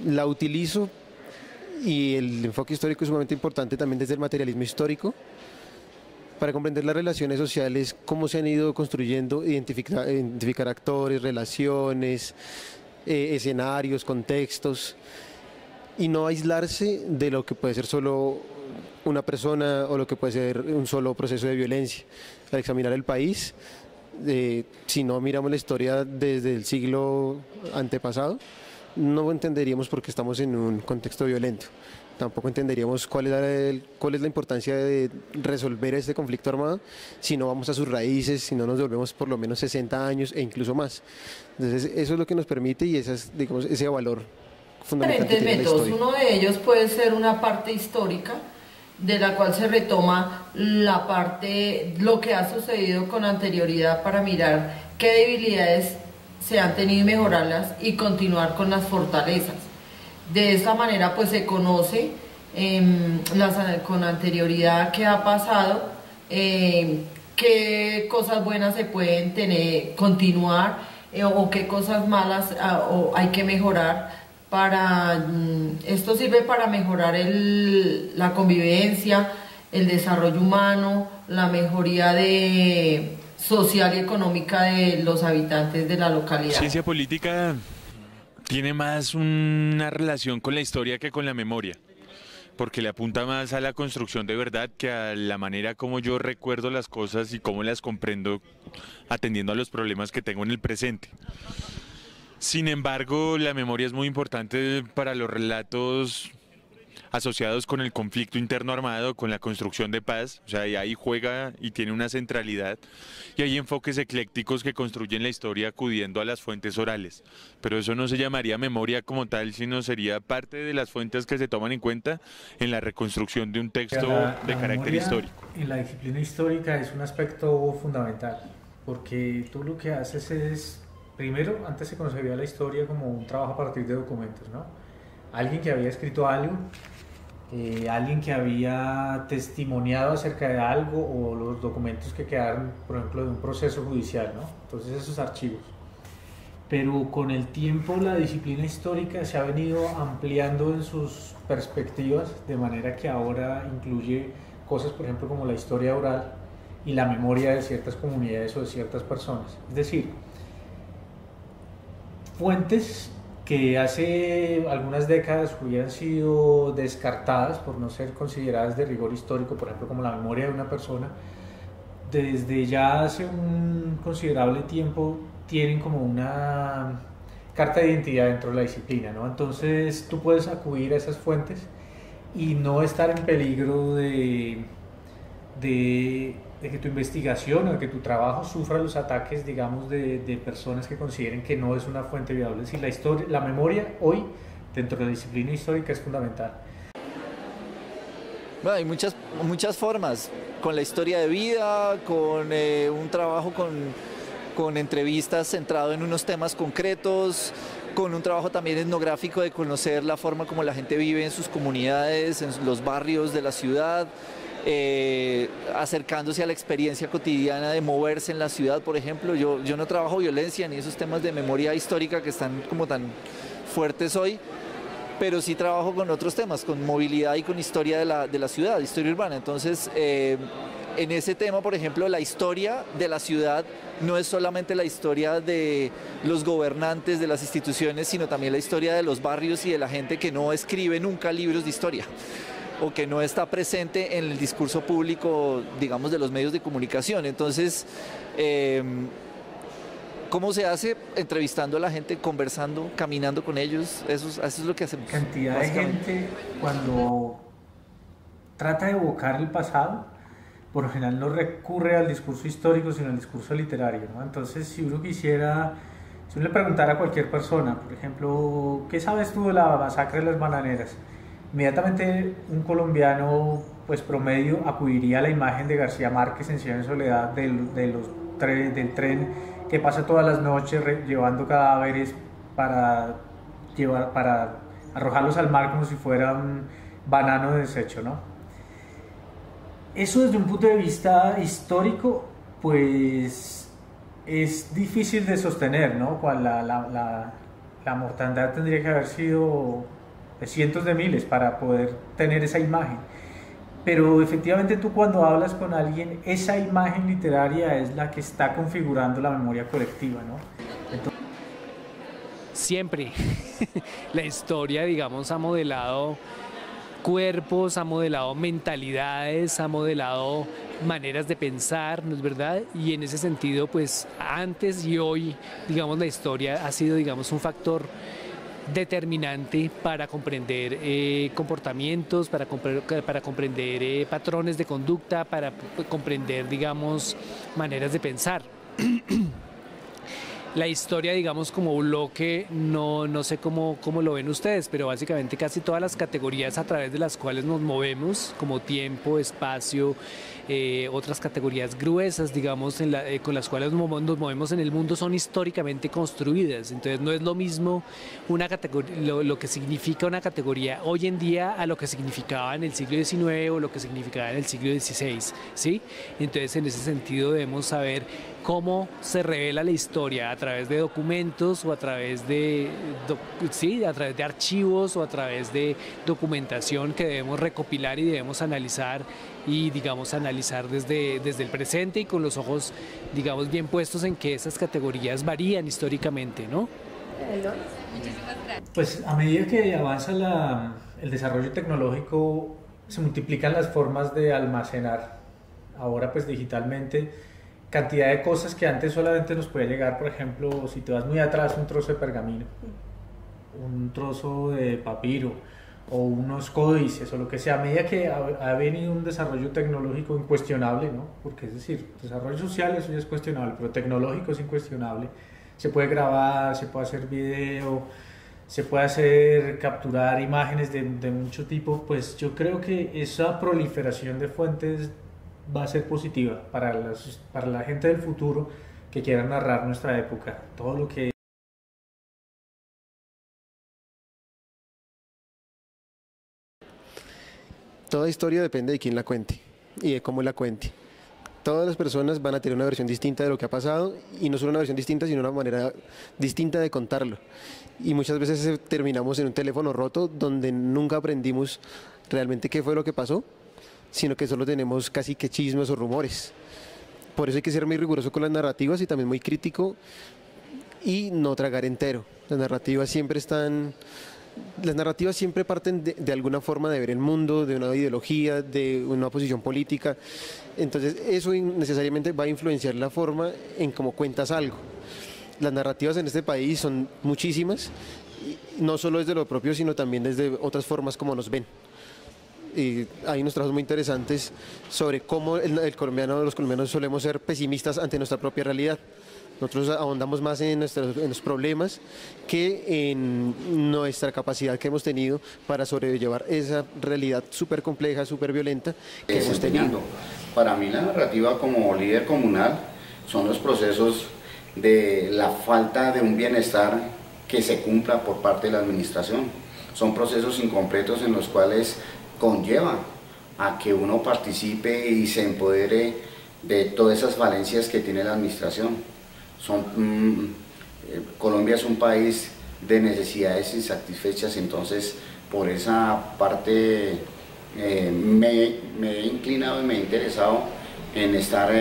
la utilizo y el enfoque histórico es sumamente importante también desde el materialismo histórico para comprender las relaciones sociales, cómo se han ido construyendo, identificar actores, relaciones, escenarios, contextos, y no aislarse de lo que puede ser solo una persona o lo que puede ser un solo proceso de violencia. Al examinar el país, si no miramos la historia desde el siglo antepasado, no entenderíamos por qué estamos en un contexto violento. Tampoco entenderíamos cuál es la importancia de resolver este conflicto armado si no vamos a sus raíces, si no nos devolvemos por lo menos 60 años e incluso más. Entonces, eso es lo que nos permite y ese es, digamos, ese valor fundamental que Diferentes tiene la métodos. historia. Uno de ellos puede ser una parte histórica, de la cual se retoma la parte, lo que ha sucedido con anterioridad para mirar qué debilidades se han tenido y mejorarlas y continuar con las fortalezas. De esta manera pues se conoce con anterioridad qué ha pasado, qué cosas buenas se pueden tener, continuar o qué cosas malas o hay que mejorar. Esto sirve para mejorar la convivencia, el desarrollo humano, la mejoría social y económica de los habitantes de la localidad. Ciencia política tiene más una relación con la historia que con la memoria, porque le apunta más a la construcción de verdad que a la manera como yo recuerdo las cosas y cómo las comprendo atendiendo a los problemas que tengo en el presente. Sin embargo, la memoria es muy importante para los relatos asociados con el conflicto interno armado, con la construcción de paz, o sea, y ahí juega y tiene una centralidad, y hay enfoques eclécticos que construyen la historia acudiendo a las fuentes orales, pero eso no se llamaría memoria como tal, sino sería parte de las fuentes que se toman en cuenta en la reconstrucción de un texto de carácter histórico. En la disciplina histórica es un aspecto fundamental, porque tú lo que haces es, primero, antes se concebía la historia como un trabajo a partir de documentos, ¿no? Alguien que había escrito algo, alguien que había testimoniado acerca de algo o los documentos que quedaron, por ejemplo, de un proceso judicial, ¿no? Entonces esos archivos. Pero con el tiempo la disciplina histórica se ha venido ampliando en sus perspectivas, de manera que ahora incluye cosas, por ejemplo, como la historia oral y la memoria de ciertas comunidades o de ciertas personas. Es decir, fuentes que hace algunas décadas hubieran sido descartadas por no ser consideradas de rigor histórico, por ejemplo como la memoria de una persona, desde ya hace un considerable tiempo tienen como una carta de identidad dentro de la disciplina, ¿no? Entonces tú puedes acudir a esas fuentes y no estar en peligro de que tu investigación o de que tu trabajo sufra los ataques, digamos, de personas que consideren que no es una fuente viable. Es decir, la memoria hoy, dentro de la disciplina histórica, es fundamental. Bueno, hay muchas formas, con la historia de vida, con un trabajo con entrevistas centrado en unos temas concretos, con un trabajo también etnográfico de conocer la forma como la gente vive en sus comunidades, en los barrios de la ciudad, acercándose a la experiencia cotidiana de moverse en la ciudad, por ejemplo. Yo no trabajo violencia ni esos temas de memoria histórica que están como tan fuertes hoy, pero sí trabajo con otros temas, con movilidad y con historia de la ciudad, historia urbana. Entonces, en ese tema, por ejemplo, la historia de la ciudad no es solamente la historia de los gobernantes, de las instituciones, sino también la historia de los barrios y de la gente que no escribe nunca libros de historia, o que no está presente en el discurso público, digamos, de los medios de comunicación. Entonces, ¿cómo se hace? Entrevistando a la gente, conversando, caminando con ellos. Eso es lo que hacemos. Cantidad de gente, cuando trata de evocar el pasado, por lo general no recurre al discurso histórico, sino al discurso literario, ¿no? Entonces, si uno le preguntara a cualquier persona, por ejemplo, ¿qué sabes tú de la masacre de las bananeras? Inmediatamente un colombiano pues promedio acudiría a la imagen de García Márquez en Cien Soledad del tren que pasa todas las noches llevando cadáveres para arrojarlos al mar como si fueran banano de desecho, ¿no? Eso desde un punto de vista histórico pues es difícil de sostener, ¿no? La la mortandad tendría que haber sido de cientos de miles para poder tener esa imagen. Pero efectivamente tú cuando hablas con alguien, esa imagen literaria es la que está configurando la memoria colectiva, ¿no? Entonces... Siempre la historia, digamos, ha modelado cuerpos, ha modelado mentalidades, ha modelado maneras de pensar, ¿no es verdad? Y en ese sentido, pues antes y hoy, digamos, la historia ha sido, digamos, un factor determinante para comprender comportamientos, para comprender patrones de conducta, para comprender, digamos, maneras de pensar. La historia, digamos, como bloque, no sé cómo lo ven ustedes, pero básicamente casi todas las categorías a través de las cuales nos movemos, como tiempo, espacio, otras categorías gruesas, digamos, con las cuales nos movemos en el mundo, son históricamente construidas. Entonces no es lo mismo una categoría, lo que significa una categoría hoy en día a lo que significaba en el siglo XIX o lo que significaba en el siglo XVI, ¿sí? Entonces en ese sentido debemos saber cómo se revela la historia a través de documentos o a través de archivos o a través de documentación que debemos recopilar y debemos analizar y, digamos, analizar desde el presente y con los ojos, digamos, bien puestos en que esas categorías varían históricamente, ¿no? Pues a medida que avanza el desarrollo tecnológico, se multiplican las formas de almacenar, ahora pues digitalmente, cantidad de cosas que antes solamente nos podía llegar, por ejemplo, si te vas muy atrás, un trozo de pergamino, un trozo de papiro o unos códices o lo que sea. A medida que ha venido un desarrollo tecnológico incuestionable, ¿no? Porque es decir, desarrollo social eso ya es cuestionable, pero tecnológico es incuestionable. Se puede grabar, se puede hacer video, se puede capturar imágenes de mucho tipo. Pues yo creo que esa proliferación de fuentes va a ser positiva para la gente del futuro que quiera narrar nuestra época. Todo lo que Toda historia depende de quién la cuente y de cómo la cuente. Todas las personas van a tener una versión distinta de lo que ha pasado, y no solo una versión distinta, sino una manera distinta de contarlo. Y muchas veces terminamos en un teléfono roto donde nunca aprendimos realmente qué fue lo que pasó, sino que solo tenemos casi que chismes o rumores. Por eso hay que ser muy riguroso con las narrativas y también muy crítico y no tragar entero. Las narrativas siempre parten de alguna forma de ver el mundo, de una ideología, de una posición política. Entonces eso necesariamente va a influenciar la forma en cómo cuentas algo. Las narrativas en este país son muchísimas, no solo desde lo propio, sino también desde otras formas como nos ven. Y hay unos trabajos muy interesantes sobre cómo los colombianos solemos ser pesimistas ante nuestra propia realidad. Nosotros ahondamos más en los problemas que en nuestra capacidad que hemos tenido para sobrellevar esa realidad súper compleja, súper violenta que hemos tenido. Para mí la narrativa como líder comunal son los procesos de la falta de un bienestar que se cumpla por parte de la administración. Son procesos incompletos en los cuales conlleva a que uno participe y se empodere de todas esas falencias que tiene la administración. Colombia es un país de necesidades insatisfechas, entonces por esa parte me he inclinado y me he interesado en estar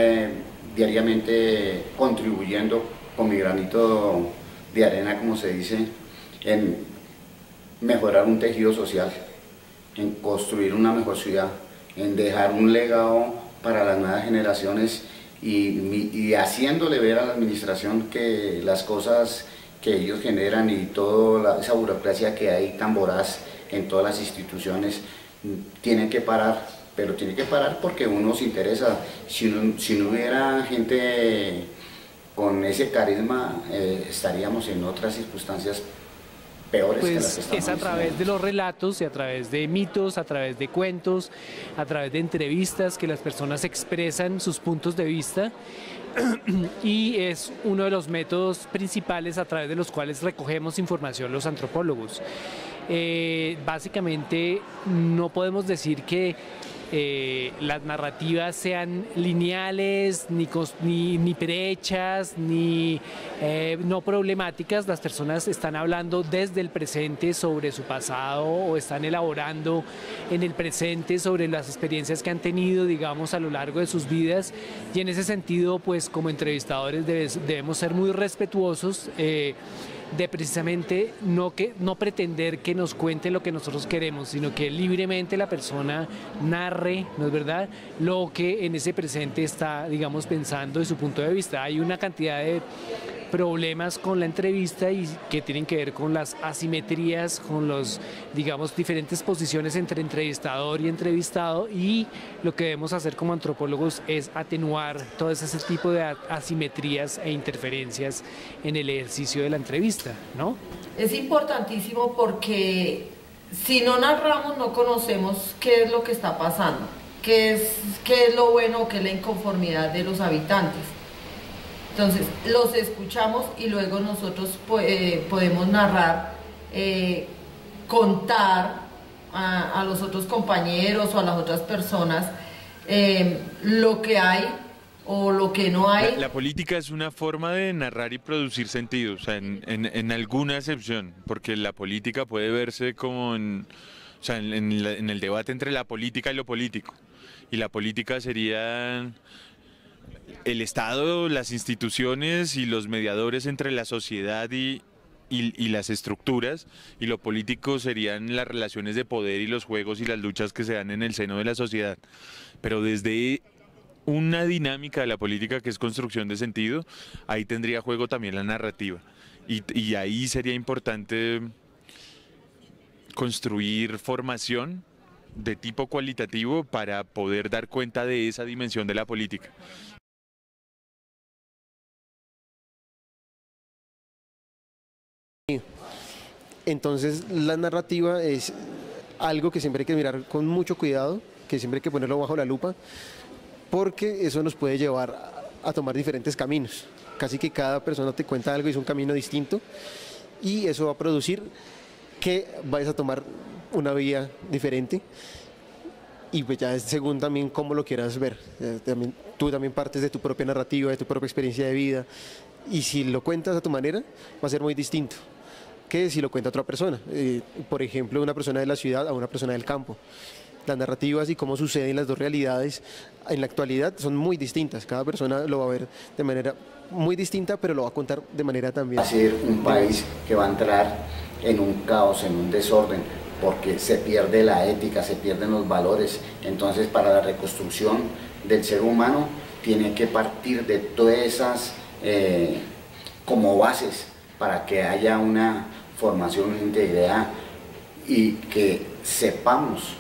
diariamente contribuyendo con mi granito de arena, como se dice, en mejorar un tejido social, en construir una mejor ciudad, en dejar un legado para las nuevas generaciones y haciéndole ver a la administración que las cosas que ellos generan y toda esa burocracia que hay tan voraz en todas las instituciones tienen que parar, pero tiene que parar porque uno se interesa. Si no hubiera gente con ese carisma, estaríamos en otras circunstancias peores que las que estamos. Es a través de los relatos y a través de mitos, a través de cuentos, a través de entrevistas que las personas expresan sus puntos de vista, y es uno de los métodos principales a través de los cuales recogemos información los antropólogos. Básicamente no podemos decir que las narrativas sean lineales, ni prehechas, ni no problemáticas. Las personas están hablando desde el presente sobre su pasado o están elaborando en el presente sobre las experiencias que han tenido, digamos, a lo largo de sus vidas, y en ese sentido, pues como entrevistadores debemos ser muy respetuosos de precisamente no pretender que nos cuente lo que nosotros queremos, sino que libremente la persona narre, ¿no es verdad?, lo que en ese presente está, digamos, pensando de su punto de vista. Hay una cantidad de problemas con la entrevista y que tienen que ver con las asimetrías, con los, digamos, diferentes posiciones entre entrevistador y entrevistado, y lo que debemos hacer como antropólogos es atenuar todo ese tipo de asimetrías e interferencias en el ejercicio de la entrevista, ¿no? Es importantísimo porque si no narramos no conocemos qué es lo que está pasando, qué es lo bueno o qué es la inconformidad de los habitantes. Entonces, los escuchamos y luego nosotros podemos narrar, contar a los otros compañeros o a las otras personas lo que hay o lo que no hay. La política es una forma de narrar y producir sentido, o sea, en alguna excepción, porque la política puede verse como en el debate entre la política y lo político, y la política sería el Estado, las instituciones y los mediadores entre la sociedad y las estructuras, y lo político serían las relaciones de poder y los juegos y las luchas que se dan en el seno de la sociedad. Pero desde una dinámica de la política que es construcción de sentido, ahí tendría juego también la narrativa, y ahí sería importante construir formación de tipo cualitativo para poder dar cuenta de esa dimensión de la política. Entonces la narrativa es algo que siempre hay que mirar con mucho cuidado, que siempre hay que ponerlo bajo la lupa, porque eso nos puede llevar a tomar diferentes caminos. Casi que cada persona te cuenta algo y es un camino distinto, y eso va a producir que vayas a tomar una vía diferente, y pues ya es según también cómo lo quieras ver. Tú también partes de tu propia narrativa, de tu propia experiencia de vida, y si lo cuentas a tu manera va a ser muy distinto que si lo cuenta otra persona, por ejemplo, una persona de la ciudad a una persona del campo. Las narrativas y cómo suceden las dos realidades en la actualidad son muy distintas, cada persona lo va a ver de manera muy distinta, pero lo va a contar de manera también. Va a ser un país que va a entrar en un caos, en un desorden, porque se pierde la ética, se pierden los valores. Entonces, para la reconstrucción del ser humano tiene que partir de todas esas como bases para que haya una formación, una integridad, y que sepamos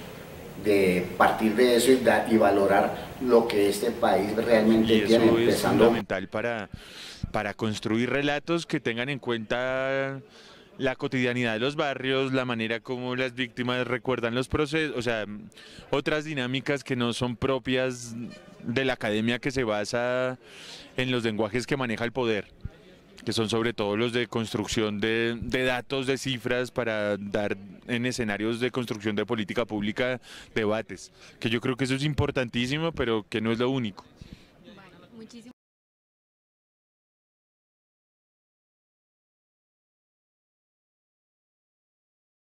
de partir de eso y valorar lo que este país realmente y eso tiene. Es empezando fundamental para construir relatos que tengan en cuenta la cotidianidad de los barrios, la manera como las víctimas recuerdan los procesos, o sea, otras dinámicas que no son propias de la academia, que se basa en los lenguajes que maneja el poder, que son sobre todo los de construcción de datos, de cifras, para dar en escenarios de construcción de política pública debates, que yo creo que eso es importantísimo, pero que no es lo único.